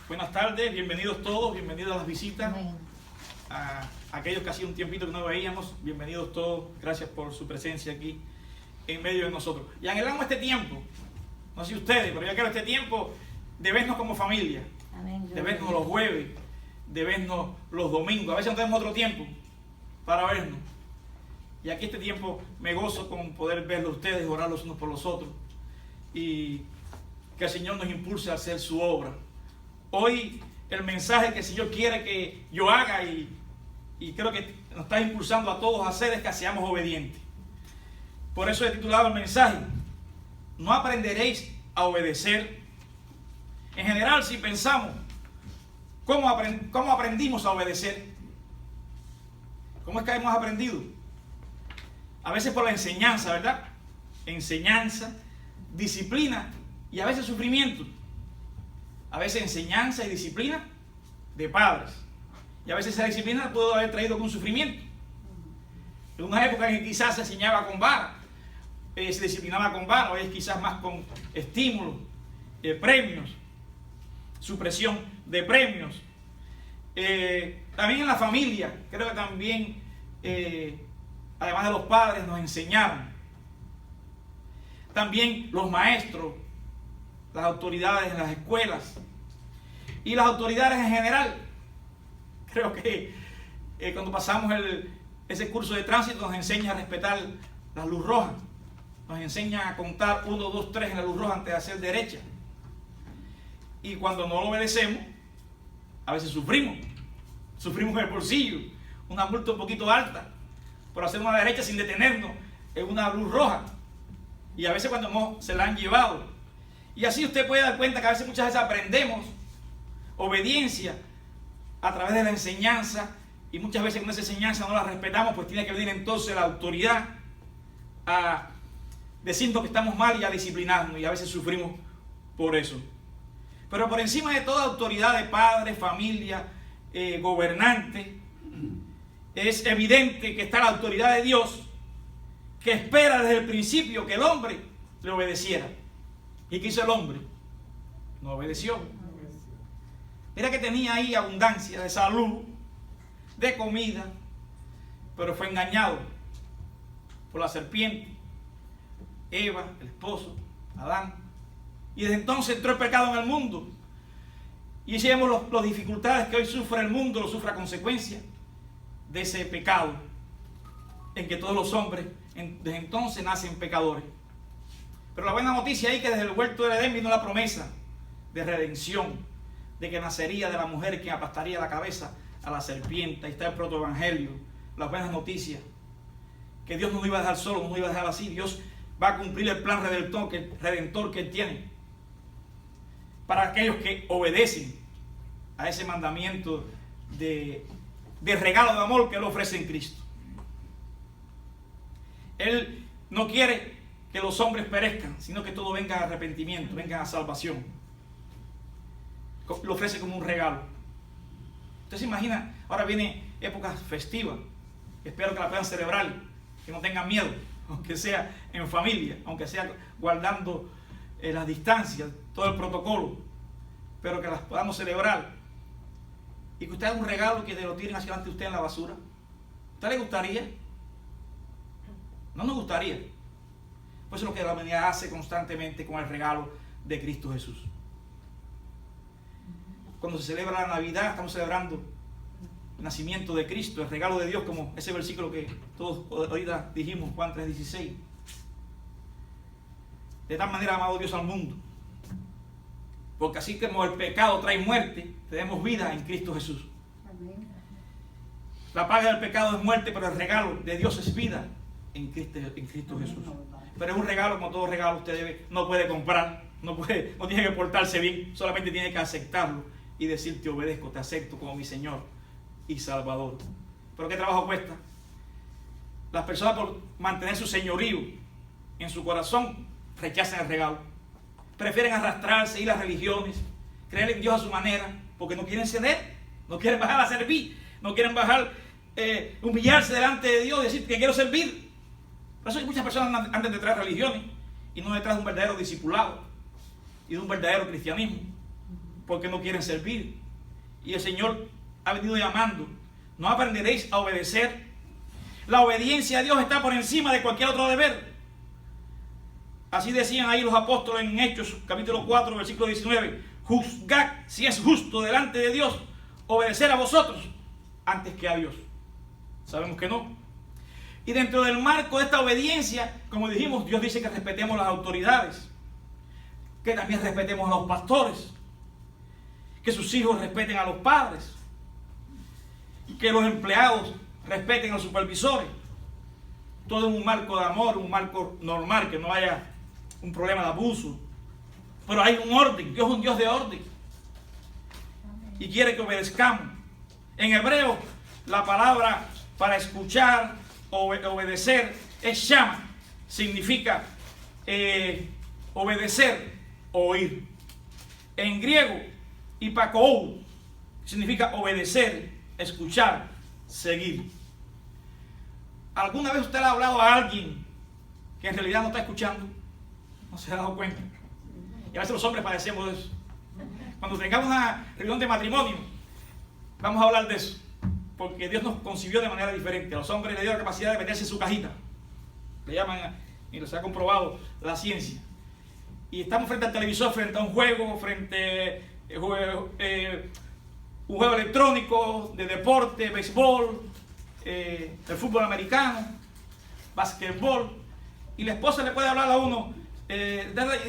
Buenas tardes, bienvenidos todos, bienvenidos a las visitas. Amén. A aquellos que hacía un tiempito que no veíamos, bienvenidos todos, gracias por su presencia aquí en medio de nosotros. Y anhelamos este tiempo, no sé ustedes, pero yo quiero este tiempo de vernos como familia, Amén. de vernos los jueves, de vernos los domingos. A veces no tenemos otro tiempo para vernos. Y aquí este tiempo me gozo con poder verlos ustedes, orar los unos por los otros. Y que el Señor nos impulse a hacer su obra. Hoy el mensaje que el Señor quiere que yo haga y creo que nos está impulsando a todos a hacer es que seamos obedientes. Por eso he titulado el mensaje: no aprenderéis a obedecer. En general, si pensamos, ¿cómo aprendimos a obedecer? ¿Cómo es que hemos aprendido? A veces por la enseñanza, ¿verdad? Enseñanza, disciplina y a veces sufrimiento. A veces enseñanza y disciplina de padres. Y a veces esa disciplina pudo haber traído con sufrimiento. En una época en que quizás se enseñaba con vara, se disciplinaba con vara, hoy es quizás más con estímulos, premios, supresión de premios. También en la familia, creo que también, además de los padres, nos enseñaron. También los maestros, las autoridades en las escuelas y las autoridades en general. Creo que cuando pasamos ese curso de tránsito nos enseña a respetar la luz roja, nos enseña a contar 1, 2, 3 en la luz roja antes de hacer derecha. Y cuando no lo obedecemos, a veces sufrimos en el bolsillo, una multa un poquito alta por hacer una derecha sin detenernos en una luz roja. Y a veces cuando no se la han llevado. Y así usted puede dar cuenta que a veces muchas veces aprendemos obediencia a través de la enseñanza, y muchas veces con esa enseñanza no la respetamos, pues tiene que venir entonces la autoridad a decirnos que estamos mal y a disciplinarnos, y a veces sufrimos por eso. Pero por encima de toda autoridad de padre, familia, gobernante, es evidente que está la autoridad de Dios, que espera desde el principio que el hombre le obedeciera. ¿Y qué hizo el hombre? No obedeció. Mira que tenía ahí abundancia de salud, de comida, pero fue engañado por la serpiente, Eva, el esposo, Adán. Y desde entonces entró el pecado en el mundo. Y si vemos las dificultades que hoy sufre el mundo, lo sufre a consecuencia de ese pecado, en que todos los hombres desde entonces nacen pecadores. Pero la buena noticia es que desde el huerto del Edén vino la promesa de redención, de que nacería de la mujer que aplastaría la cabeza a la serpiente. Ahí está el protoevangelio, las buenas noticias, que Dios no nos iba a dejar solo, no nos iba a dejar así. Dios va a cumplir el plan redentor que Él tiene para aquellos que obedecen a ese mandamiento de regalo de amor que Él ofrece en Cristo. Él no quiere que los hombres perezcan, sino que todo venga a arrepentimiento, venga a salvación. Lo ofrece como un regalo. Usted se imagina, ahora viene épocas festivas, espero que la puedan celebrar, que no tengan miedo, aunque sea en familia, aunque sea guardando las distancias, todo el protocolo, pero que las podamos celebrar. Y que usted haga un regalo que lo tiren hacia delante de usted en la basura. ¿A usted le gustaría? No nos gustaría. Pues eso es lo que la humanidad hace constantemente con el regalo de Cristo Jesús. Cuando se celebra la Navidad, estamos celebrando el nacimiento de Cristo, el regalo de Dios, como ese versículo que todos ahorita dijimos, Juan 3:16. De tal manera ha amado Dios al mundo, porque así como el pecado trae muerte, tenemos vida en Cristo Jesús. Amén. La paga del pecado es muerte, pero el regalo de Dios es vida en Cristo Jesús. Pero es un regalo, como todo regalo, usted no puede comprar, no tiene que portarse bien, solamente tiene que aceptarlo y decir: te obedezco, te acepto como mi Señor y Salvador. Pero ¿qué trabajo cuesta? Las personas, por mantener su señorío en su corazón, rechazan el regalo. Prefieren arrastrarse, ir a religiones, creer en Dios a su manera, porque no quieren ceder, no quieren bajar a servir, no quieren bajar, humillarse delante de Dios y decir que quiero servir. Por eso hay muchas personas andan detrás de religiones y no detrás de un verdadero discipulado y de un verdadero cristianismo. porque no quieren servir. Y el Señor ha venido llamando. ¿No aprenderéis a obedecer? La obediencia a Dios está por encima de cualquier otro deber. Así decían ahí los apóstoles en Hechos, capítulo 4, versículo 19. Juzgad si es justo delante de Dios obedecer a vosotros antes que a Dios. Sabemos que no. Y dentro del marco de esta obediencia, como dijimos, Dios dice que respetemos las autoridades, que también respetemos a los pastores, que sus hijos respeten a los padres, que los empleados respeten a los supervisores. Todo en un marco de amor, un marco normal, que no haya un problema de abuso. Pero hay un orden. Dios es un Dios de orden y quiere que obedezcamos. En hebreo, la palabra para escuchar o obedecer es shama. Significa obedecer o oír. En griego, hipakou significa obedecer, escuchar, seguir. ¿Alguna vez usted le ha hablado a alguien que en realidad no está escuchando? ¿No se ha dado cuenta? Y a veces los hombres padecemos de eso. Cuando tengamos una reunión de matrimonio, vamos a hablar de eso. Porque Dios nos concibió de manera diferente. A los hombres les dio la capacidad de meterse en su cajita. Le llaman, y se ha comprobado la ciencia. Y estamos frente al televisor, frente a un juego, frente a un juego electrónico, de deporte, béisbol, el fútbol americano, basquetbol. Y la esposa le puede hablar a uno,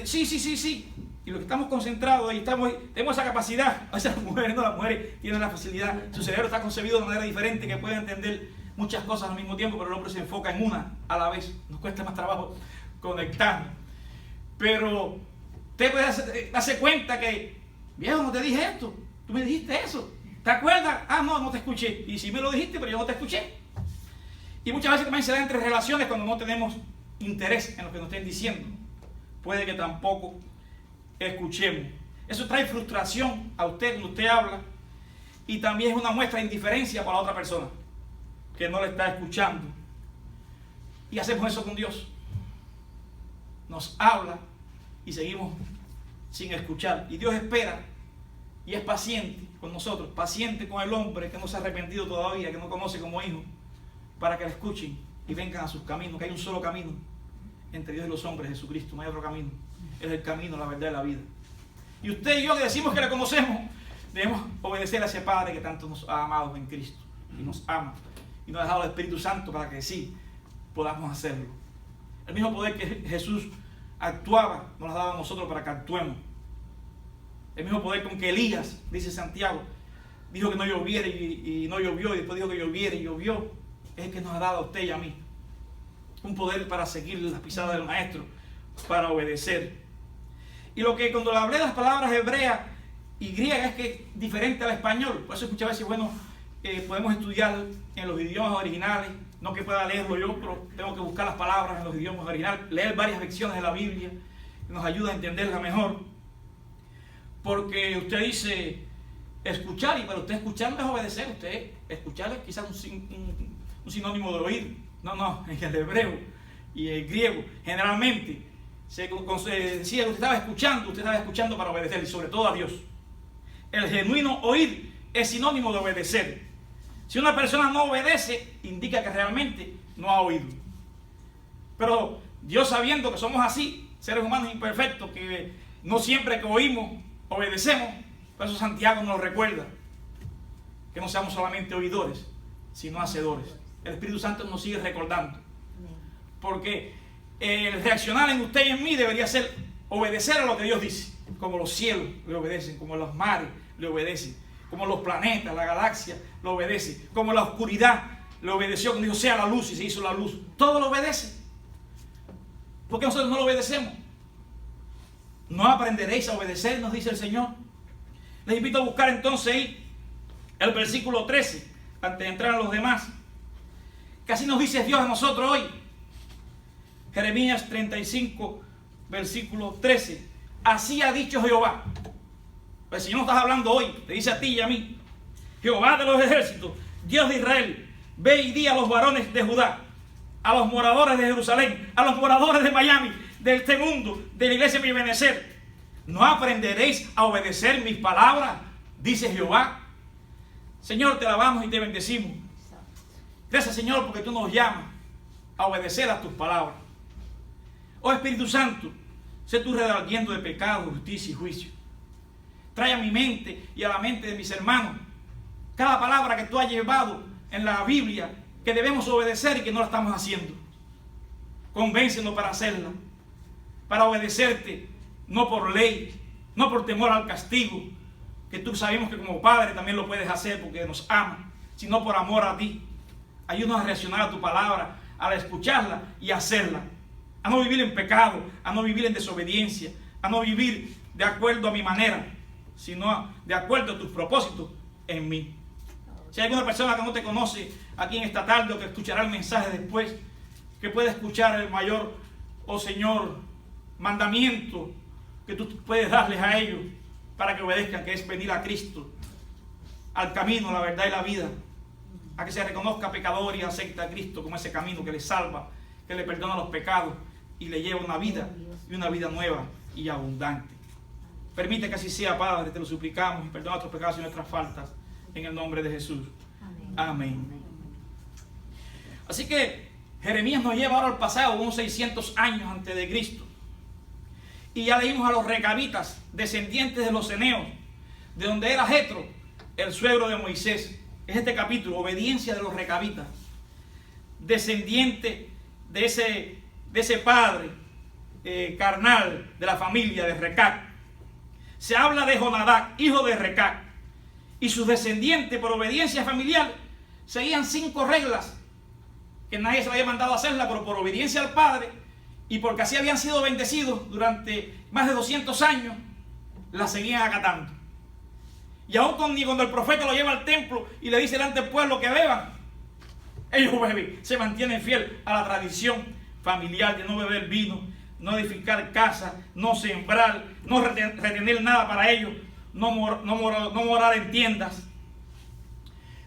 sí. Y los que estamos concentrados y tenemos esa capacidad. A veces las mujeres tienen la facilidad. Su cerebro está concebido de manera diferente, que puede entender muchas cosas al mismo tiempo, pero el hombre se enfoca en una a la vez. Nos cuesta más trabajo conectarnos. Pero usted puede darse cuenta que, viejo, no te dije esto, tú me dijiste eso. ¿Te acuerdas? Ah, no te escuché. Y sí me lo dijiste, pero yo no te escuché. Y muchas veces también se da entre relaciones cuando no tenemos interés en lo que nos estén diciendo. Puede que tampoco escuchemos. Eso trae frustración a usted cuando usted habla, y también es una muestra de indiferencia para la otra persona que no le está escuchando. Y hacemos eso con Dios. Nos habla y seguimos sin escuchar. Y Dios espera y es paciente con nosotros, paciente con el hombre que no se ha arrepentido todavía, que no conoce como hijo, para que le escuchen y vengan a sus caminos, que hay un solo camino entre Dios y los hombres, Jesucristo, no hay otro camino. Es el camino, la verdad y la vida. Y usted y yo, que decimos que le conocemos, debemos obedecer a ese Padre que tanto nos ha amado en Cristo y nos ama y nos ha dejado el Espíritu Santo para que sí podamos hacerlo. El mismo poder que Jesús actuaba nos lo ha dado a nosotros para que actuemos. El mismo poder con que Elías, dice Santiago, dijo que no lloviera y no llovió, y después dijo que lloviera y llovió, es el que nos ha dado a usted y a mí. Un poder para seguir las pisadas del Maestro, para obedecer. Y lo que cuando le hablé de las palabras hebreas y griegas es que es diferente al español. Por eso muchas veces, podemos estudiar en los idiomas originales. No que pueda leerlo yo, pero tengo que buscar las palabras en los idiomas originales, leer varias versiones de la Biblia, que nos ayuda a entenderla mejor. Porque usted dice escuchar, y para usted escuchar no es obedecer. Usted escuchar es quizás un sinónimo de oír. No, en el hebreo y el griego generalmente se decía que usted estaba escuchando para obedecer, y sobre todo a Dios. El genuino oír es sinónimo de obedecer. Si una persona no obedece, indica que realmente no ha oído. Pero Dios, sabiendo que somos así, seres humanos imperfectos, que no siempre que oímos obedecemos, por eso Santiago nos recuerda que no seamos solamente oidores, sino hacedores. El Espíritu Santo nos sigue recordando. Porque el reaccionar en usted y en mí debería ser obedecer a lo que Dios dice. Como los cielos le obedecen, como los mares le obedecen, como los planetas, la galaxia le obedece, como la oscuridad le obedeció cuando dijo sea la luz y se hizo la luz. Todo lo obedece. ¿Por qué nosotros no lo obedecemos? No aprenderéis a obedecer, nos dice el Señor. Les invito a buscar entonces ahí el versículo 13, antes de entrar a los demás. Que así nos dice Dios a nosotros hoy. Jeremías 35, versículo 13. Así ha dicho Jehová. El Señor nos está hablando hoy, te dice a ti y a mí. Jehová de los ejércitos, Dios de Israel, ve y di a los varones de Judá, a los moradores de Jerusalén, a los moradores de Miami, de este mundo, de la iglesia Bienvenecer, ¿No aprenderéis a obedecer mis palabras? Dice Jehová. Señor, te alabamos y te bendecimos. Gracias, Señor, porque tú nos llamas a obedecer a tus palabras. Oh Espíritu Santo, sé tú redarguiendo de pecado, justicia y juicio. Trae a mi mente y a la mente de mis hermanos cada palabra que tú has llevado en la Biblia que debemos obedecer y que no la estamos haciendo. Convéncenos para hacerla, para obedecerte, no por ley, no por temor al castigo, que tú sabemos que como Padre también lo puedes hacer porque nos ama, sino por amor a ti. Ayúdanos a reaccionar a tu palabra, a escucharla y a hacerla. A no vivir en pecado, a no vivir en desobediencia, a no vivir de acuerdo a mi manera, sino de acuerdo a tus propósitos en mí. Si hay alguna persona que no te conoce aquí en esta tarde o que escuchará el mensaje después, que puede escuchar el mayor, oh Señor, mandamiento que tú puedes darles a ellos para que obedezcan, que es venir a Cristo, al camino, la verdad y la vida, a que se reconozca pecador y acepte a Cristo como ese camino que le salva, que le perdona los pecados y le lleva una vida y una vida nueva y abundante. Permite que así sea, Padre, te lo suplicamos, y perdona nuestros pecados y nuestras faltas en el nombre de Jesús. Amén. Así que Jeremías nos lleva ahora al pasado, unos 600 años antes de Cristo. Y ya leímos a los recabitas, descendientes de los ceneos, de donde era Jetro, el suegro de Moisés. Es este capítulo, obediencia de los recabitas, descendiente de ese padre carnal de la familia de Recac. Se habla de Jonadab, hijo de Recac, y sus descendientes por obediencia familiar seguían 5 reglas que nadie se le había mandado a hacerla, pero por obediencia al padre y porque así habían sido bendecidos durante más de 200 años, las seguían acatando. Y aún cuando el profeta lo lleva al templo y le dice delante del pueblo que beban, ellos beben, se mantienen fieles a la tradición familiar de no beber vino, no edificar casas, no sembrar, no retener nada para ellos, no morar en tiendas.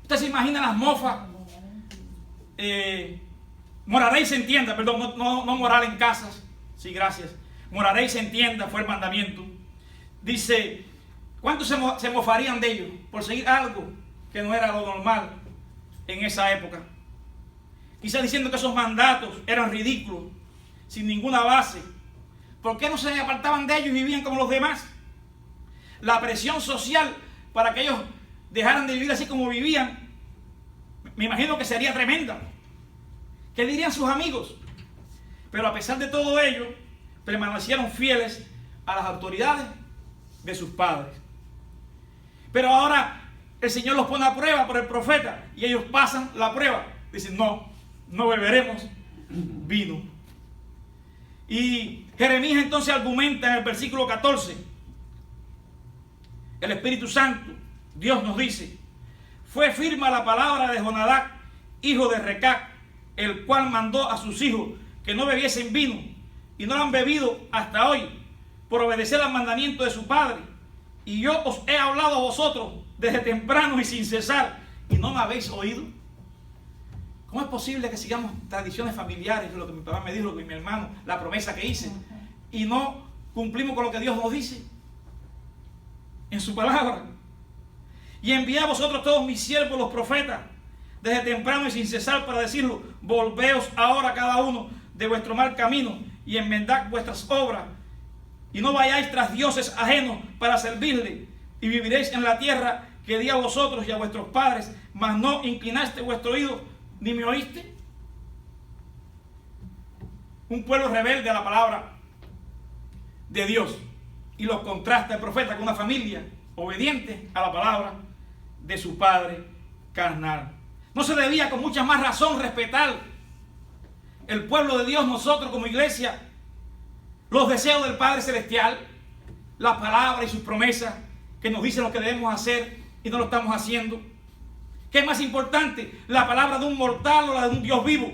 Usted se imagina las mofas, moraréis en tiendas, perdón, no morar en casas, sí, gracias, moraréis en tiendas fue el mandamiento. Dice, ¿cuántos se mofarían de ellos por seguir algo que no era lo normal en esa época? Quizás diciendo que esos mandatos eran ridículos, sin ninguna base. ¿Por qué no se apartaban de ellos y vivían como los demás? La presión social para que ellos dejaran de vivir así como vivían, me imagino que sería tremenda. ¿Qué dirían sus amigos? Pero a pesar de todo ello, permanecieron fieles a las autoridades de sus padres. Pero ahora el Señor los pone a prueba por el profeta y ellos pasan la prueba. Dicen, no beberemos vino. Y Jeremías entonces argumenta en el versículo 14. El Espíritu Santo, Dios nos dice, fue firme la palabra de Jonadab, hijo de Recac, el cual mandó a sus hijos que no bebiesen vino, y no lo han bebido hasta hoy, por obedecer al mandamiento de su padre. Y yo os he hablado a vosotros desde temprano y sin cesar, y no me habéis oído. ¿Cómo es posible que sigamos tradiciones familiares, lo que mi papá me dijo, lo que mi hermano, la promesa que hice, y no cumplimos con lo que Dios nos dice en su palabra? Y envié a vosotros todos mis siervos, los profetas, desde temprano y sin cesar, para decirlo, volveos ahora cada uno de vuestro mal camino y enmendad vuestras obras, y no vayáis tras dioses ajenos para servirle, y viviréis en la tierra que di a vosotros y a vuestros padres, mas no inclinaste vuestro oído ni me oíste. Un pueblo rebelde a la palabra de Dios, y los contrasta el profeta con una familia obediente a la palabra de su padre carnal. No se debía con mucha más razón respetar el pueblo de Dios, nosotros como iglesia, los deseos del Padre Celestial, la palabra y sus promesas que nos dicen lo que debemos hacer y no lo estamos haciendo? ¿Qué es más importante, la palabra de un mortal o la de un Dios vivo?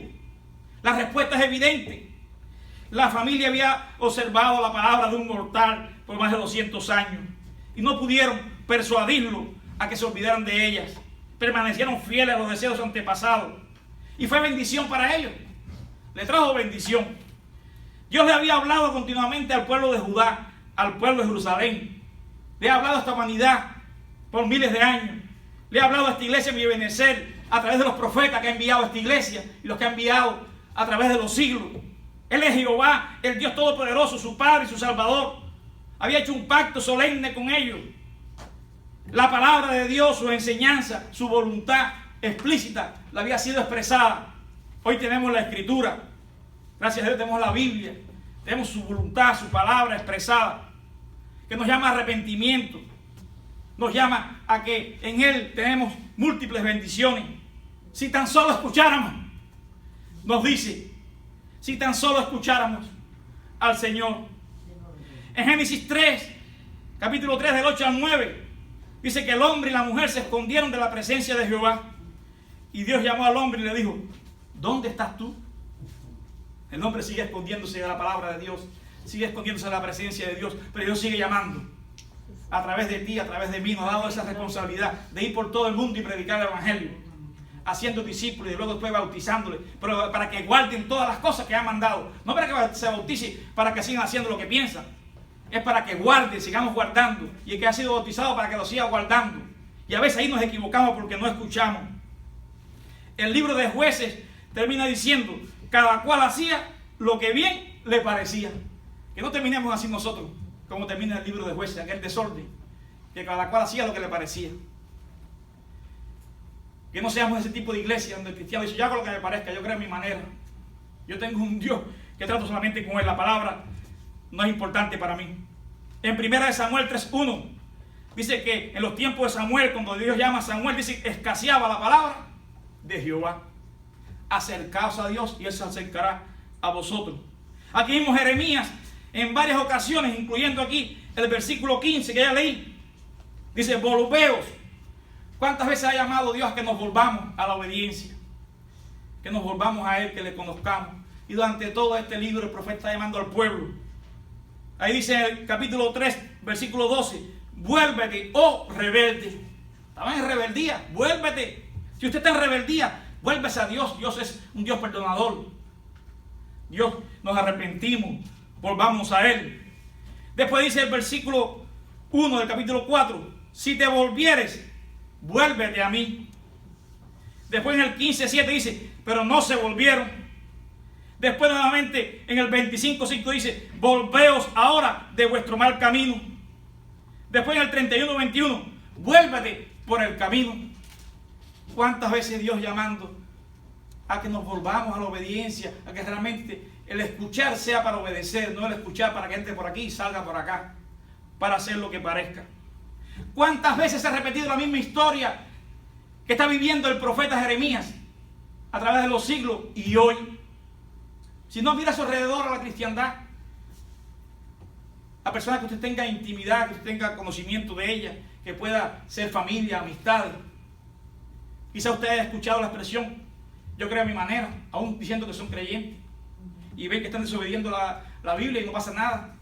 La respuesta es evidente. La familia había observado la palabra de un mortal por más de 200 años y no pudieron persuadirlo a que se olvidaran de ellas. Permanecieron fieles a los deseos antepasados y fue bendición para ellos. Le trajo bendición. Dios le había hablado continuamente al pueblo de Judá al pueblo de Jerusalén. Le ha hablado a esta humanidad por miles de años. Le ha hablado a esta iglesia en Ebenezer a través de los profetas que ha enviado a esta iglesia y los que ha enviado a través de los siglos. Él es Jehová, el Dios Todopoderoso, su Padre y su Salvador. Había hecho un pacto solemne con ellos. La palabra de Dios, su enseñanza, su voluntad explícita, la había sido expresada. Hoy tenemos la Escritura. Gracias a Dios tenemos la Biblia. Tenemos su voluntad, su palabra expresada, que nos llama a arrepentimiento. Nos llama a que en Él tenemos múltiples bendiciones. Si tan solo escucháramos, nos dice, si tan solo escucháramos al Señor. En Génesis 3, capítulo 3, del 8 al 9, dice que el hombre y la mujer se escondieron de la presencia de Jehová. Y Dios llamó al hombre y le dijo, ¿dónde estás tú? El hombre sigue escondiéndose de la palabra de Dios, sigue escondiéndose de la presencia de Dios, pero Dios sigue llamando. A través de ti, a través de mí, nos ha dado esa responsabilidad de ir por todo el mundo y predicar el Evangelio, haciendo discípulos y luego después bautizándoles, pero para que guarden todas las cosas que ha mandado. No para que se bautice, para que sigan haciendo lo que piensan. Es para que guarden, sigamos guardando. Y el que ha sido bautizado para que lo siga guardando. Y a veces ahí nos equivocamos porque no escuchamos. El libro de Jueces termina diciendo, cada cual hacía lo que bien le parecía. Que no terminemos así nosotros, como termina el libro de Jueces, aquel desorden. Que cada cual hacía lo que le parecía. Que no seamos ese tipo de iglesia donde el cristiano dice, yo hago lo que me parezca, yo creo en mi manera. Yo tengo un Dios que trato solamente con Él. La palabra no es importante para mí. En 1 Samuel 3:1 dice que en los tiempos de Samuel, cuando Dios llama a Samuel, dice que escaseaba la palabra de Jehová. Acercaos a Dios y Él se acercará a vosotros. Aquí vimos Jeremías en varias ocasiones, incluyendo aquí el versículo 15 que ya leí. Dice, volveos. ¿Cuántas veces ha llamado Dios a que nos volvamos a la obediencia? Que nos volvamos a Él, que le conozcamos. Y durante todo este libro el profeta está llamando al pueblo. Ahí dice en el capítulo 3, versículo 12, vuélvete, oh rebelde. Estaban en rebeldía, vuélvete. Si usted está en rebeldía, vuélvese a Dios. Dios es un Dios perdonador. Dios, nos arrepentimos, volvamos a Él. Después dice el versículo 1 del capítulo 4, si te volvieres, vuélvete a mí. Después en el 15:7 dice, pero no se volvieron. Después nuevamente en el 25:5 dice, volveos ahora de vuestro mal camino. Después en el 31:21, vuélvete por el camino. ¿Cuántas veces Dios llamando a que nos volvamos a la obediencia, a que realmente el escuchar sea para obedecer, no el escuchar para que entre por aquí y salga por acá, para hacer lo que parezca? ¿Cuántas veces se ha repetido la misma historia que está viviendo el profeta Jeremías a través de los siglos y hoy? Si no mira a su alrededor a la cristiandad, a personas que usted tenga intimidad, que usted tenga conocimiento de ella, que pueda ser familia, amistad. Quizá usted haya escuchado la expresión, yo creo a mi manera, aún diciendo que son creyentes, y ven que están desobediendo la Biblia y no pasa nada.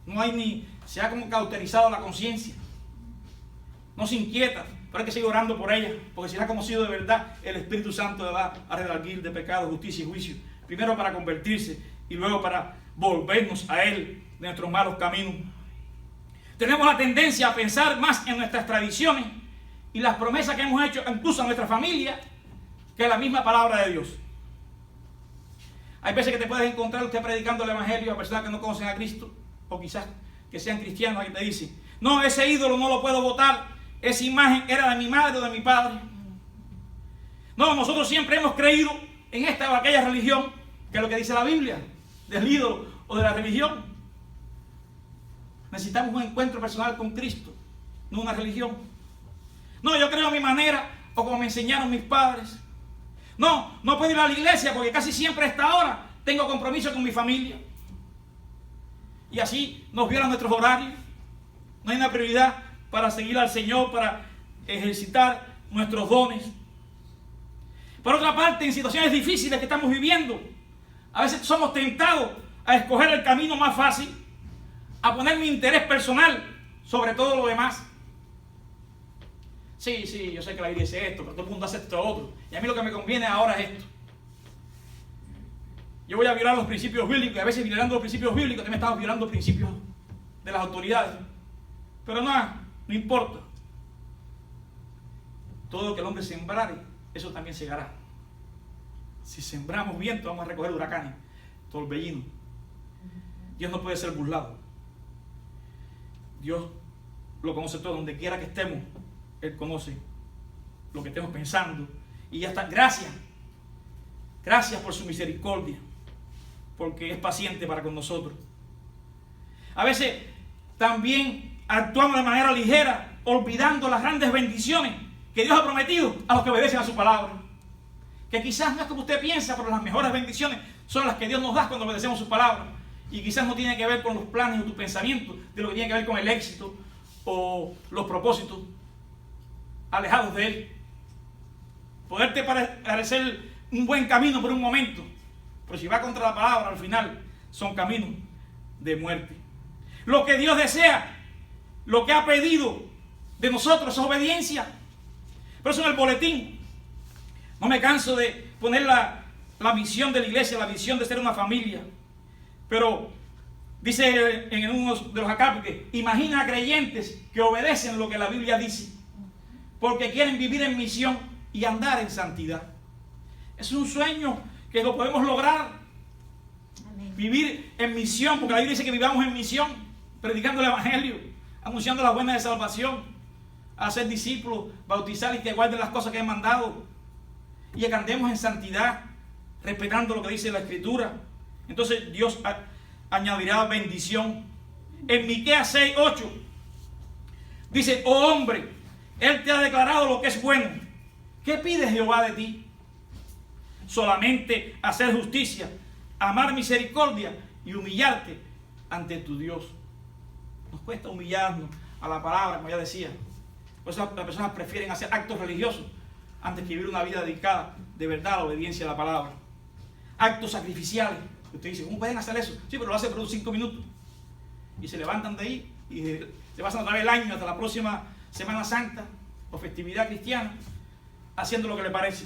No hay ni, se ha como cauterizado la conciencia. No se inquieta, pero hay que seguir orando por ella, porque si la ha conocido de verdad, el Espíritu Santo le va a redarguir de pecado, justicia y juicio. Primero para convertirse y luego para volvernos a Él de nuestros malos caminos. Tenemos la tendencia a pensar más en nuestras tradiciones y las promesas que hemos hecho incluso a nuestra familia que la misma palabra de Dios. Hay veces que te puedes encontrar usted predicando el Evangelio a personas que no conocen a Cristo, o quizás que sean cristianos, y te dicen, no, ese ídolo no lo puedo botar, esa imagen era de mi madre o de mi padre. No, nosotros siempre hemos creído en esta o aquella religión, que es lo que dice la Biblia, del ídolo o de la religión. Necesitamos un encuentro personal con Cristo, no una religión. No, yo creo a mi manera o como me enseñaron mis padres. No, no puedo ir a la iglesia porque casi siempre a esta hora tengo compromiso con mi familia. Y así nos violan nuestros horarios. No hay una prioridad para seguir al Señor, para ejercitar nuestros dones. Por otra parte, en situaciones difíciles que estamos viviendo, a veces somos tentados a escoger el camino más fácil, a poner mi interés personal sobre todo lo demás. Sí, yo sé que la Biblia dice esto, pero todo el mundo hace esto otro. Y a mí lo que me conviene ahora es esto. Yo voy a violar los principios bíblicos, y a veces violando los principios bíblicos también estamos violando principios de las autoridades. Pero no importa. Todo lo que el hombre sembrare, eso también segará. Si sembramos viento, vamos a recoger huracanes, torbellinos. Dios no puede ser burlado. Dios lo conoce todo, donde quiera que estemos, Él conoce lo que estemos pensando. Y ya está. Gracias por su misericordia, porque es paciente para con nosotros. A veces también actuamos de manera ligera, olvidando las grandes bendiciones que Dios ha prometido a los que obedecen a su palabra. Que quizás no es como usted piensa, pero las mejores bendiciones son las que Dios nos da cuando obedecemos su palabra. Y quizás no tiene que ver con los planes o tu pensamiento, de lo que tiene que ver con el éxito o los propósitos alejados de Él. Poderte parecer un buen camino por un momento, pero si va contra la palabra, al final son caminos de muerte. Lo que Dios desea, lo que ha pedido de nosotros es obediencia. Por eso en el boletín no me canso de poner la visión de la iglesia, la visión de ser una familia. Pero dice en uno de los acápites, imagina a creyentes que obedecen lo que la Biblia dice, porque quieren vivir en misión y andar en santidad. Es un sueño que lo podemos lograr. Amén. Vivir en misión, porque la Biblia dice que vivamos en misión, predicando el evangelio, anunciando las buenas de salvación, a ser discípulos, bautizar y que guarden las cosas que he mandado, y que andemos en santidad, respetando lo que dice la Escritura. Entonces Dios añadirá bendición. En Miqueas 6:8 dice, oh hombre, Él te ha declarado lo que es bueno. ¿Qué pide Jehová de ti? Solamente hacer justicia, amar misericordia y humillarte ante tu Dios. Nos cuesta humillarnos a la palabra, como ya decía. Por eso las personas prefieren hacer actos religiosos antes que vivir una vida dedicada de verdad a la obediencia a la palabra. Actos sacrificiales. Usted dice, ¿cómo pueden hacer eso? Sí, pero lo hacen por 5 minutos. Y se levantan de ahí y se pasan otra vez el año hasta la próxima Semana Santa o festividad cristiana, haciendo lo que le parece.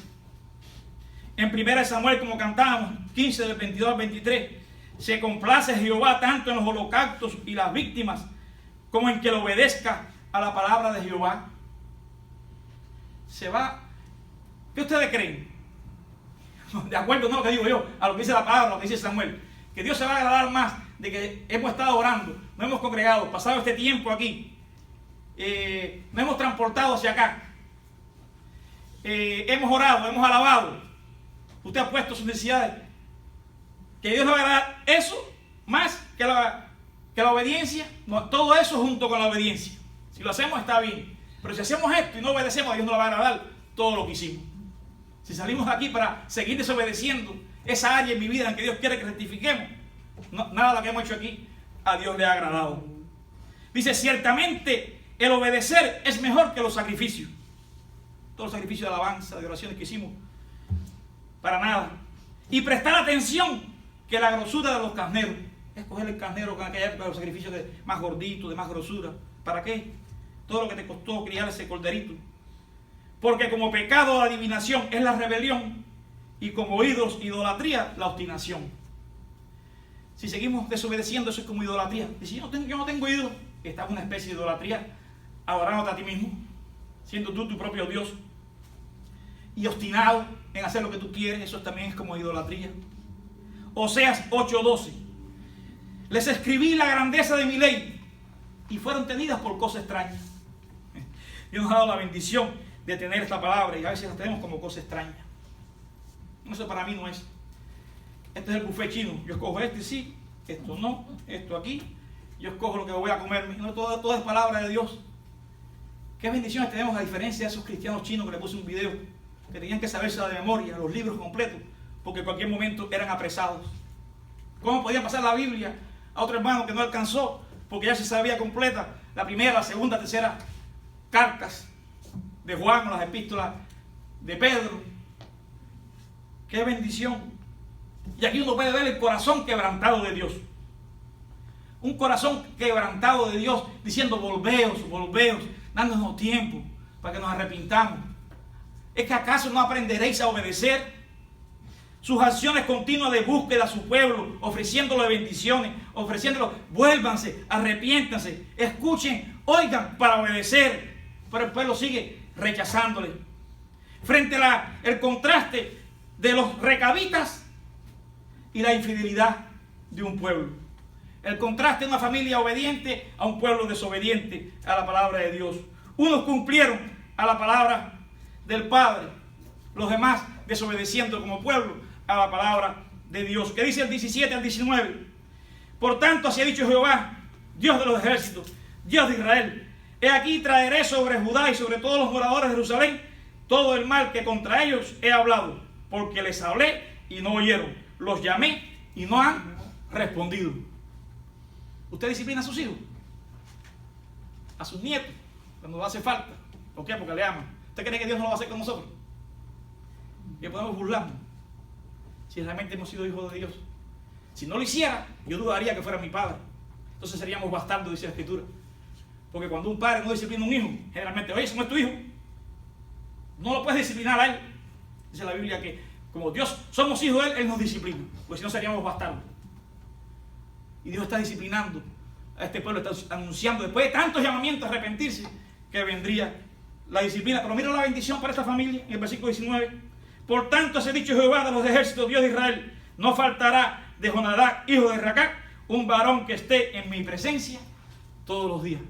En 1 Samuel, como cantábamos, 15 del 22 al 23, se complace Jehová tanto en los holocaustos y las víctimas, como en que le obedezca a la palabra de Jehová. Se va. ¿Qué ustedes creen? De acuerdo, no lo que digo yo, a lo que dice la palabra, lo que dice Samuel, que Dios se va a agradar más de que hemos estado orando, nos hemos congregado, pasado este tiempo aquí, nos hemos transportado hacia acá, hemos orado, hemos alabado, usted ha puesto sus necesidades, que Dios le va a agradar eso más que la obediencia. No, todo eso junto con la obediencia. Si lo hacemos está bien, pero si hacemos esto y no obedecemos, a Dios no le va a agradar todo lo que hicimos. Si salimos de aquí para seguir desobedeciendo esa área en mi vida en que Dios quiere que rectifiquemos, nada de lo que hemos hecho aquí a Dios le ha agradado. Dice, ciertamente el obedecer es mejor que los sacrificios. Todos los sacrificios de alabanza, de oraciones que hicimos, para nada. Y prestar atención que la grosura de los carneros. Escoger el carnero con aquella época de los sacrificios más gorditos, de más grosura. ¿Para qué? Todo lo que te costó criar ese corderito. Porque como pecado la adivinación es la rebelión, y como ídolos, idolatría, la obstinación. Si seguimos desobedeciendo, eso es como idolatría. Dice, yo no tengo ídolo. Esta es una especie de idolatría, adorándote a ti mismo, siendo tú tu propio Dios, y obstinado en hacer lo que tú quieres. Eso también es como idolatría. Oseas 8:12. Les escribí la grandeza de mi ley, y fueron tenidas por cosas extrañas. Dios nos ha dado la bendición de tener esta palabra, y a veces la tenemos como cosa extraña. Eso para mí no es. Este es el buffet chino. Yo escojo este sí, esto no, esto aquí. Yo escojo lo que voy a comerme. No, todo es palabra de Dios. Qué bendiciones tenemos, a diferencia de esos cristianos chinos que le puse un video, que tenían que saberse de memoria los libros completos, porque en cualquier momento eran apresados. ¿Cómo podía pasar la Biblia a otro hermano que no alcanzó? Porque ya se sabía completa la primera, la segunda, tercera cartas de Juan, o las epístolas de Pedro. ¡Qué bendición! Y aquí uno puede ver el corazón quebrantado de Dios. Un corazón quebrantado de Dios, diciendo, volveos, dándonos tiempo para que nos arrepintamos. ¿Es que acaso no aprenderéis a obedecer? sus acciones continuas de búsqueda a su pueblo, ofreciéndolo de bendiciones, ofreciéndolo, vuélvanse, arrepiéntanse, escuchen, oigan para obedecer. Pero el pueblo sigue rechazándole. Frente a el contraste de los recabitas y la infidelidad de un pueblo. El contraste de una familia obediente a un pueblo desobediente a la palabra de Dios. Unos cumplieron a la palabra del Padre, los demás desobedeciendo como pueblo a la palabra de Dios. Que dice el 17 al 19. Por tanto, así ha dicho Jehová, Dios de los ejércitos, Dios de Israel: he aquí traeré sobre Judá y sobre todos los moradores de Jerusalén todo el mal que contra ellos he hablado, porque les hablé y no oyeron, los llamé y no han respondido. ¿Usted disciplina a sus hijos? A sus nietos, cuando hace falta. ¿Por qué? Porque le aman. ¿Usted cree que Dios no lo va a hacer con nosotros? Que podemos burlarnos si realmente hemos sido hijos de Dios. Si no lo hiciera, yo dudaría que fuera mi padre. Entonces seríamos bastardos, dice la Escritura. Porque cuando un padre no disciplina a un hijo, generalmente, oye, ese no es tu hijo, no lo puedes disciplinar a él. Dice la Biblia que como Dios somos hijos de él, él nos disciplina, porque si no seríamos bastardos. Y Dios está disciplinando a este pueblo, está anunciando después de tantos llamamientos a arrepentirse que vendría la disciplina. Pero mira la bendición para esta familia en el versículo 19. Por tanto, así ha dicho Jehová de los ejércitos, Dios de Israel: no faltará de Jonadab, hijo de Racac, un varón que esté en mi presencia todos los días.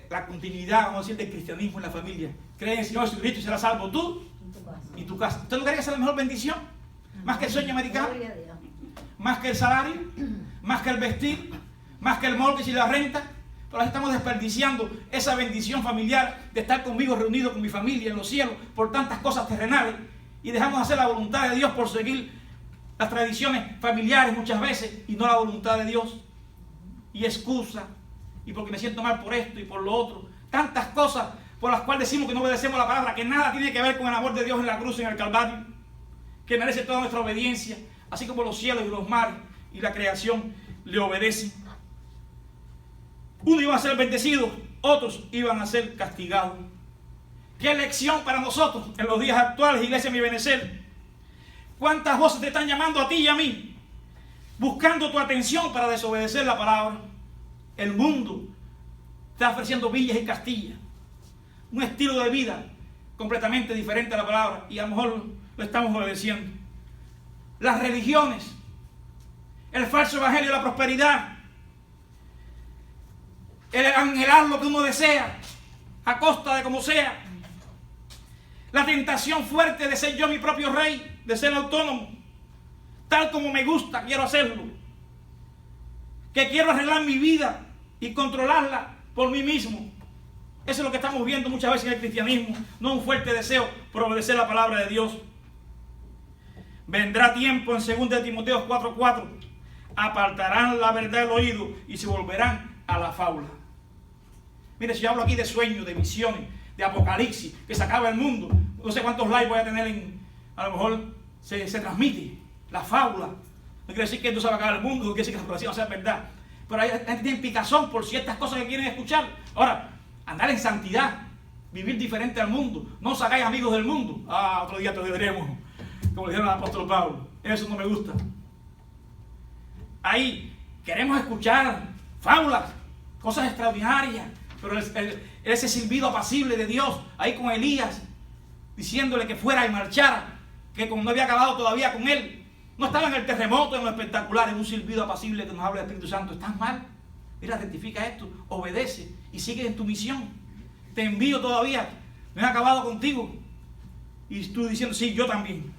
La continuidad, vamos a decir, del cristianismo en la familia. Cree en el Señor Jesucristo y será salvo tú y tu casa. ¿Usted no cree que sea la mejor bendición? Más que el sueño americano, más que el salario, más que el vestir, más que el mortgage y la renta. Pero estamos desperdiciando esa bendición familiar de estar conmigo reunido con mi familia en los cielos por tantas cosas terrenales, y dejamos de hacer la voluntad de Dios por seguir las tradiciones familiares muchas veces y no la voluntad de Dios. Y excusa, y porque me siento mal por esto y por lo otro, tantas cosas por las cuales decimos que no obedecemos la palabra, que nada tiene que ver con el amor de Dios en la cruz y en el Calvario, que merece toda nuestra obediencia, así como los cielos y los mares y la creación le obedecen. Unos iban a ser bendecidos, otros iban a ser castigados. ¿Qué lección para nosotros en los días actuales, Iglesia Mi Benecer? ¿Cuántas voces te están llamando a ti y a mí, buscando tu atención para desobedecer la palabra? El mundo está ofreciendo villas y castillas, un estilo de vida completamente diferente a la palabra, y a lo mejor lo estamos obedeciendo. Las religiones, el falso evangelio de la prosperidad, el anhelar lo que uno desea a costa de como sea, la tentación fuerte de ser yo mi propio rey, de ser autónomo, tal como me gusta, quiero hacerlo, que quiero arreglar mi vida y controlarla por mí mismo. Eso es lo que estamos viendo muchas veces en el cristianismo, no un fuerte deseo por obedecer la palabra de Dios. Vendrá tiempo, en 2 Timoteo 4:4, apartarán la verdad del oído y se volverán a la fábula. Mire, si yo hablo aquí de sueños, de visiones, de apocalipsis, que se acaba el mundo, no sé cuántos likes voy a tener a lo mejor se transmite la fábula. No quiere decir que no se va a acabar el mundo, no quiere decir que la profecía no sea verdad. Pero hay gente que tiene picazón por ciertas cosas que quieren escuchar. Ahora, andar en santidad, vivir diferente al mundo, no os hagáis amigos del mundo. Otro día te lo diremos, como dijeron al apóstol Pablo. Eso no me gusta. Ahí queremos escuchar fábulas, cosas extraordinarias, pero ese silbido apacible de Dios, ahí con Elías, diciéndole que fuera y marchara, que como no había acabado todavía con él, no estaba en el terremoto, en lo espectacular, en un silbido apacible que nos habla del Espíritu Santo. Estás mal, mira, rectifica esto, obedece y sigue en tu misión. Te envío todavía, no he acabado contigo. Y tú diciendo, sí, yo también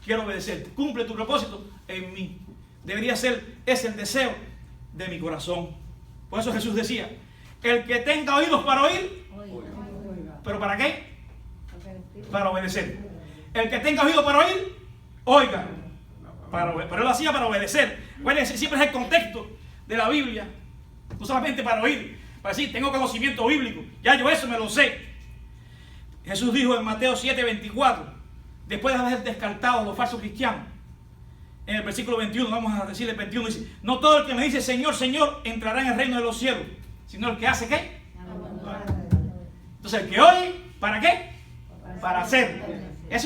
quiero obedecer. Cumple tu propósito en mí. Debería ser ese el deseo de mi corazón. Por eso Jesús decía, el que tenga oídos para oír, ¿pero para qué? Para obedecer. El que tenga oídos para oír, oiga. Pero él lo hacía para obedecer. Bueno, siempre es el contexto de la Biblia. No solamente para oír, para decir, tengo conocimiento bíblico. Ya yo eso me lo sé. Jesús dijo en Mateo 7:24, después de haber descartado a los falsos cristianos, en el versículo 21, vamos a decir el 21, dice, no todo el que me dice Señor, Señor, entrará en el reino de los cielos, sino el que hace ¿qué? Entonces el que oye, ¿para qué? Para hacer. Es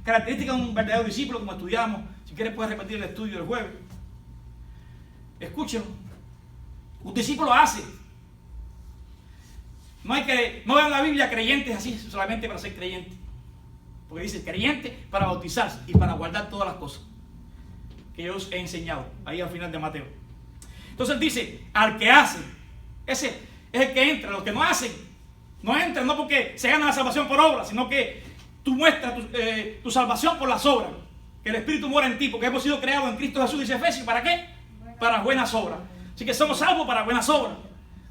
características de un verdadero discípulo, como estudiamos. Si quieres puedes repetir el estudio del jueves. Escúchenlo. Un discípulo hace. No vean la Biblia creyentes así solamente para ser creyentes. Porque dice creyente para bautizarse y para guardar todas las cosas que yo os he enseñado. Ahí al final de Mateo. Entonces dice, al que hace. Ese es el que entra. Los que no hacen, no entran no porque se gana la salvación por obra, sino que tú muestras tu salvación por las obras. Que el Espíritu mora en ti, porque hemos sido creados en Cristo Jesús, dice Efesios. ¿Para qué? Para buenas obras. Así que somos salvos para buenas obras.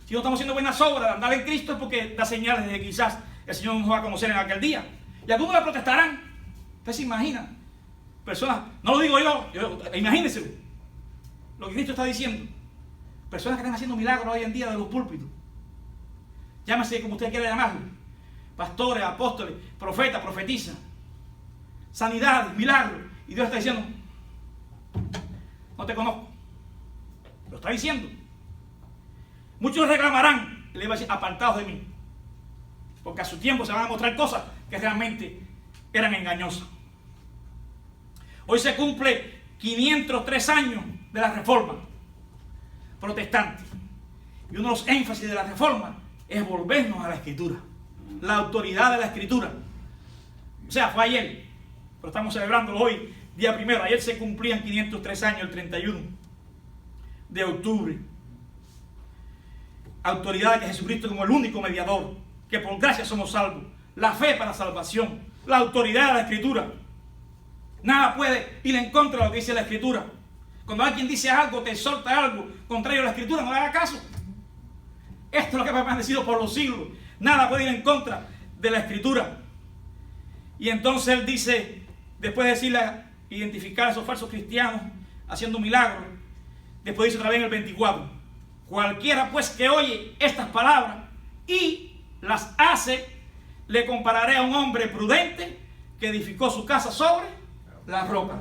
Si no estamos haciendo buenas obras de andar en Cristo es porque da señales de que quizás el Señor nos va a conocer en aquel día. Y algunos le protestarán. Usted se imagina. Personas, no lo digo yo, imagínense lo que Cristo está diciendo. Personas que están haciendo milagros hoy en día de los púlpitos. Llámese como usted quiera llamarlo. Pastores, apóstoles, profetas, profetizas. Sanidad, milagros. Y Dios está diciendo, no te conozco. Lo está diciendo. Muchos reclamarán, y le iba a decir, apartados de mí. Porque a su tiempo se van a mostrar cosas que realmente eran engañosas. Hoy se cumple 503 años de la Reforma protestante. Y uno de los énfasis de la Reforma es volvernos a la Escritura. La autoridad de la Escritura. O sea, fue ayer, pero estamos celebrándolo hoy, día primero. Ayer se cumplían 503 años, el 31 de octubre. Autoridad de Jesucristo como el único mediador, que por gracia somos salvos. La fe para salvación, la autoridad de la Escritura. Nada puede ir en contra de lo que dice la Escritura. Cuando alguien dice algo, te exhorta algo contrario a la Escritura, no le haga caso. Esto es lo que ha permanecido por los siglos. Nada puede ir en contra de la Escritura. Y entonces él dice, después de decirle, identificar a esos falsos cristianos haciendo milagros, después dice otra vez en el 24, cualquiera pues que oye estas palabras y las hace, le compararé a un hombre prudente que edificó su casa sobre la roca.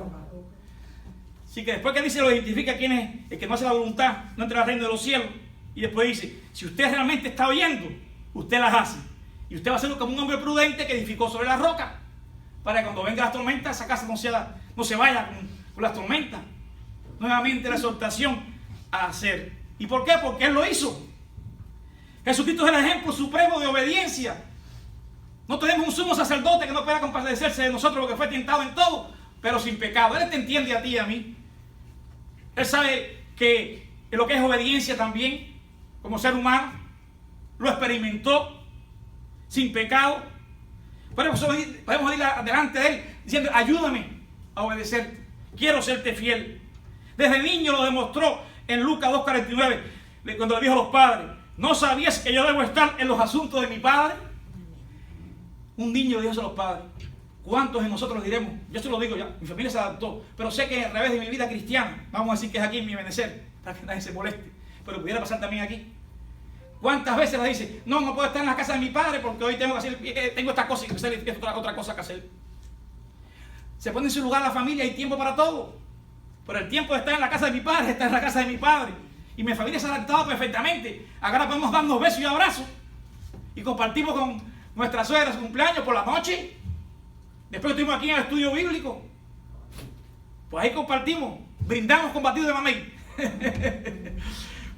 Así que después que dice, lo identifica quién es el que no hace la voluntad, no entra al reino de los cielos. Y después dice, si usted realmente está oyendo, usted las hace. Y usted va a ser como un hombre prudente que edificó sobre la roca. Para que cuando venga las tormentas, esa casa no se vaya con las tormentas. Nuevamente la exhortación a hacer. ¿Y por qué? Porque Él lo hizo. Jesucristo es el ejemplo supremo de obediencia. No tenemos un sumo sacerdote que no pueda compadecerse de nosotros porque fue tentado en todo, pero sin pecado. Él te entiende a ti y a mí. Él sabe que lo que es obediencia también, como ser humano, lo experimentó sin pecado. Podemos ir delante de Él diciendo, ayúdame a obedecerte. Quiero serte fiel. Desde niño lo demostró en Lucas 2:49, cuando le dijo a los padres, ¿no sabías que yo debo estar en los asuntos de mi padre? Un niño le dijo eso a los padres. ¿Cuántos de nosotros diremos? Yo se lo digo ya, mi familia se adaptó, pero sé que a través de mi vida cristiana, vamos a decir que es aquí en mi Ebenezer, para que nadie se moleste, pero pudiera pasar también aquí. ¿Cuántas veces le dice, no puedo estar en la casa de mi padre porque hoy tengo que hacer, tengo esta cosa y hacer otra cosa que hacer? Se pone en su lugar la familia, hay tiempo para todo. Pero el tiempo de estar en la casa de mi padre está en la casa de mi padre. Y mi familia se ha adaptado perfectamente. Ahora podemos darnos besos y abrazos. Y compartimos con nuestra suegra su cumpleaños por la noche. Después que estuvimos aquí en el estudio bíblico, pues ahí compartimos. Brindamos con batido de mamey.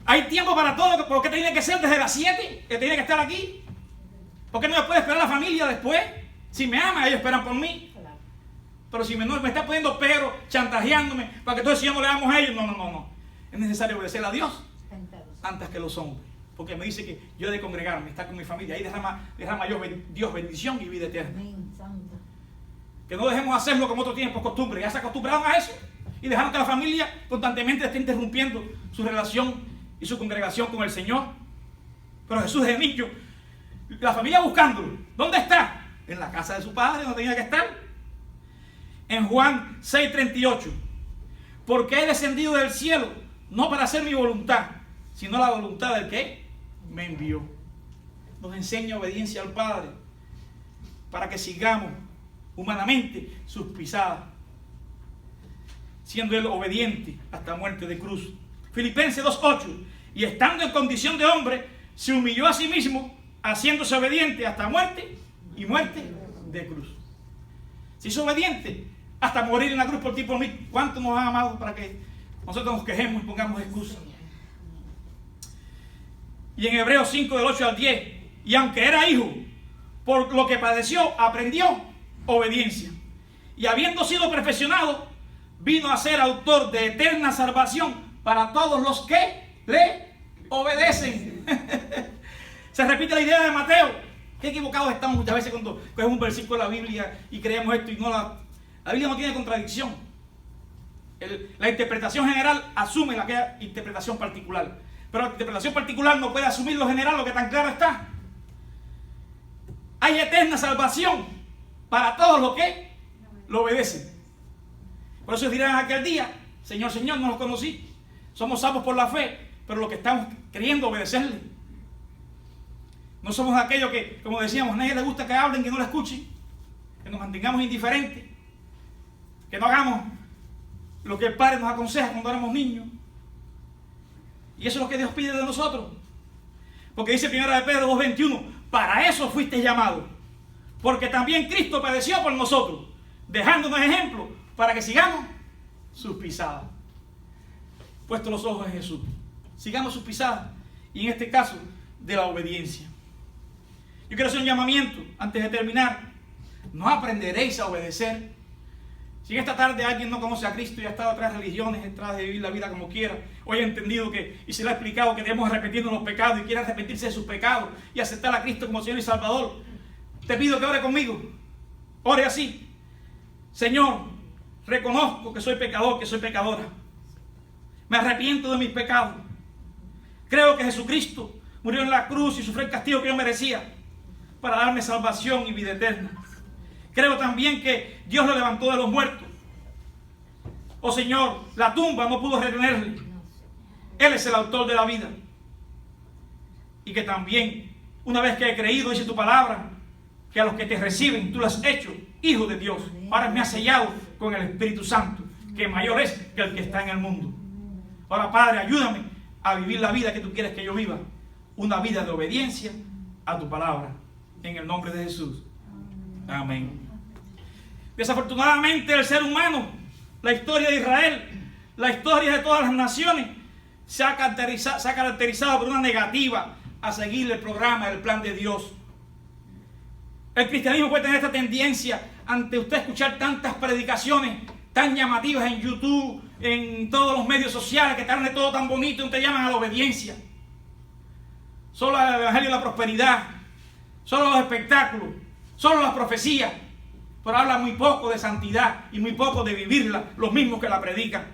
Hay tiempo para todo. ¿Por qué tiene que ser desde las 7? Que tiene que estar aquí. ¿Por qué no me puede esperar la familia después? Si me ama, ellos esperan por mí. Pero si me está poniendo pero, chantajeándome, para que entonces si yo no le damos a ellos, no. Es necesario obedecer a Dios antes que los hombres. Porque me dice que yo he de congregarme, estar con mi familia. Ahí derrama Dios bendición y vida eterna. Que no dejemos hacerlo como otro tiempo, costumbre. Ya se acostumbraron a eso. Y dejaron que la familia constantemente esté interrumpiendo su relación y su congregación con el Señor. Pero Jesús es niño. La familia buscándolo. ¿Dónde está? En la casa de su padre, donde tenía que estar. En Juan 6:38, porque he descendido del cielo, no para hacer mi voluntad, sino la voluntad del que me envió. Nos enseña obediencia al Padre, para que sigamos humanamente sus pisadas, siendo Él obediente hasta muerte de cruz. Filipenses 2:8, y estando en condición de hombre, se humilló a sí mismo, haciéndose obediente hasta muerte y muerte de cruz. Se hizo obediente hasta morir en la cruz por ti y por mí. ¿Cuánto nos han amado para que nosotros nos quejemos y pongamos excusas? Y en Hebreos 5 del 8 al 10, y aunque era hijo, por lo que padeció, aprendió obediencia. Y habiendo sido perfeccionado, vino a ser autor de eterna salvación para todos los que le obedecen. Se repite la idea de Mateo. Qué equivocados estamos muchas veces cuando cogemos un versículo de la Biblia y creemos esto y no la Biblia no tiene contradicción. La interpretación general asume la interpretación particular. Pero la interpretación particular no puede asumir lo general, lo que tan claro está. Hay eterna salvación para todos los que lo obedecen. Por eso dirán aquel día: Señor, Señor, no los conocí. Somos salvos por la fe, pero los que estamos queriendo obedecerle. No somos aquellos que, como decíamos, a nadie le gusta que hablen, que no lo escuchen, que nos mantengamos indiferentes, que no hagamos lo que el Padre nos aconseja cuando éramos niños. Y eso es lo que Dios pide de nosotros. Porque dice 1 de Pedro 2:21, para eso fuiste llamados, porque también Cristo padeció por nosotros, dejándonos ejemplo para que sigamos sus pisadas. Puesto los ojos en Jesús, sigamos sus pisadas, y en este caso de la obediencia. Yo quiero hacer un llamamiento antes de terminar. ¿No aprenderéis a obedecer? Si en esta tarde alguien no conoce a Cristo y ha estado atrás de religiones, detrás de vivir la vida como quiera, hoy ha entendido que, y se le ha explicado que debemos arrepentirnos de los pecados y quiere arrepentirse de sus pecados y aceptar a Cristo como Señor y Salvador, te pido que ore conmigo. Ore así: Señor, reconozco que soy pecador, que soy pecadora. Me arrepiento de mis pecados. Creo que Jesucristo murió en la cruz y sufrió el castigo que yo merecía para darme salvación y vida eterna. Creo también que Dios lo levantó de los muertos. Oh Señor, la tumba no pudo retenerle. Él es el autor de la vida. Y que también, una vez que he creído, dice tu palabra, que a los que te reciben, tú los has hecho hijo de Dios. Ahora me has sellado con el Espíritu Santo, que mayor es que el que está en el mundo. Ahora, Padre, ayúdame a vivir la vida que tú quieres que yo viva. Una vida de obediencia a tu palabra. En el nombre de Jesús. Amén. Desafortunadamente el ser humano, la historia de Israel, la historia de todas las naciones, se ha caracterizado por una negativa a seguir el programa, el plan de Dios. El cristianismo puede tener esta tendencia ante usted escuchar tantas predicaciones tan llamativas en YouTube, en todos los medios sociales, que están de todo tan bonito y te llaman a la obediencia. Solo el evangelio de la prosperidad, solo los espectáculos, solo las profecías, pero habla muy poco de santidad y muy poco de vivirla, los mismos que la predican.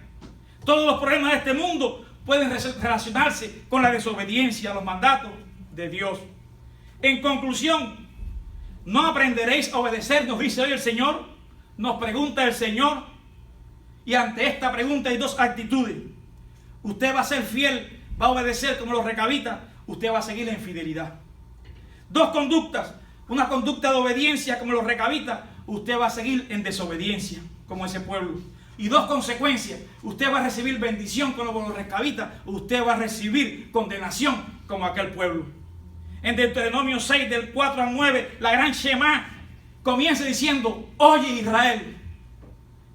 Todos los problemas de este mundo pueden relacionarse con la desobediencia a los mandatos de Dios. En conclusión, ¿no aprenderéis a obedecer? Nos dice hoy el Señor, nos pregunta el Señor, y ante esta pregunta hay dos actitudes. Usted va a ser fiel, va a obedecer como los recabitas, usted va a seguir en fidelidad. Dos conductas: una conducta de obediencia como los recabitas, usted va a seguir en desobediencia como ese pueblo. Y dos consecuencias: usted va a recibir bendición como los recabitas, usted va a recibir condenación como aquel pueblo. En Deuteronomio 6 del 4 al 9, la gran Shema comienza diciendo: oye Israel,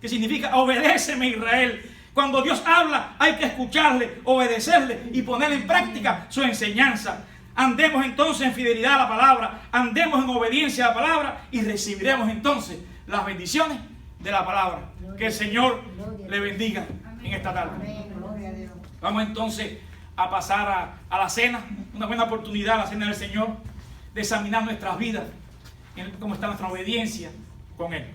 que significa obedéceme Israel. Cuando Dios habla hay que escucharle, obedecerle y poner en práctica su enseñanza. Andemos entonces en fidelidad a la palabra, andemos en obediencia a la palabra y recibiremos entonces las bendiciones de la palabra. Que el Señor le bendiga en esta tarde. Vamos entonces a pasar a la cena, una buena oportunidad, la cena del Señor, de examinar nuestras vidas, cómo está nuestra obediencia con Él.